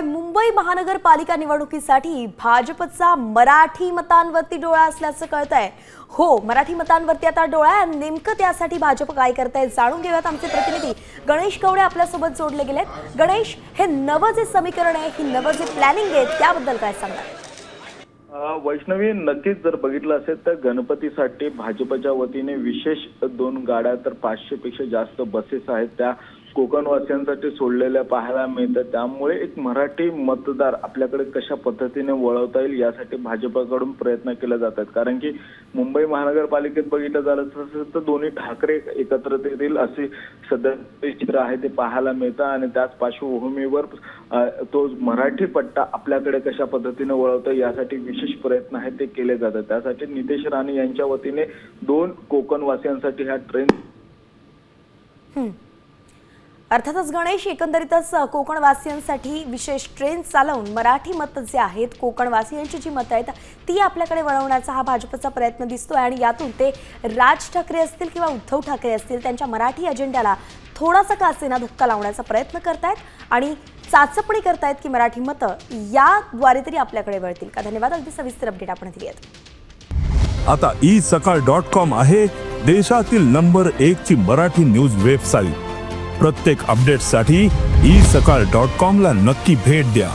मुंबई महानगरपालिका निवडणुकीसाठी भाजपचा मराठी मतांवरती डोळा असल्याचं कळतंय। हो, मराठी मतांवरती आता डोळा आहे। नेमकं त्यासाठी भाजप काय करतंय जाणून घेऊयात। आमचे प्रतिनिधी गणेश कवडे आपल्या सोबत जोडले गेलेत। गणेश, हे नवं जे समीकरण आहे, ही नवं जे प्लॅनिंग आहे, त्याबद्दल काय सांगणार? वैष्णवी, नक्कीच जर बघितलं असेल तर गणपतीसाठी भाजपच्या वतीने विशेष 2 गाड्या तर 500 पेक्षा जास्त बसेस आहेत त्या कोकणवासियांसाठी सोडलेल्या पाहायला मिळतात। त्यामुळे एक मराठी मतदार आपल्याकडे कशा पद्धतीने वळवता येईल यासाठी भाजपकडून प्रयत्न केले जातात। कारण की मुंबई महानगरपालिकेत बघितलं झालं तर दोन्ही ठाकरे एकत्रित येतील असे सध्या चित्र आहे ते पाहायला मिळतं आणि त्याच पार्श्वभूमीवर तो मराठी पट्टा आपल्याकडे कशा पद्धतीने वळवता यासाठी विशेष प्रयत्न आहेत ते केले जातात। त्यासाठी नितेश राणे यांच्या वतीने 2 कोकणवासियांसाठी हा ट्रेन अर्थातच गणेश, एकंदरीतच कोकणवासियांसाठी विशेष ट्रेन चालवून मराठी मत जे आहेत, कोकणवासियांची जी मतं आहेत ती आपल्याकडे वळवण्याचा हा भाजपचा प्रयत्न दिसतोय आणि यातून ते राज ठाकरे असतील किंवा उद्धव ठाकरे असतील त्यांच्या मराठी अजेंड्याला थोडासा का असेना धक्का लावण्याचा प्रयत्न करतायत आणि चाचपणी करतायत की मराठी मतं याद्वारे तरी आपल्याकडे वळतील का। धन्यवाद, अगदी सविस्तर अपडेट आपण दिली आहेत। आता isakal.com आहे देशातील नंबर 1 ची मराठी न्यूज वेबसाईट। प्रत्येक अपडेटसाठी isakal.com ला नक्की भेट द्या।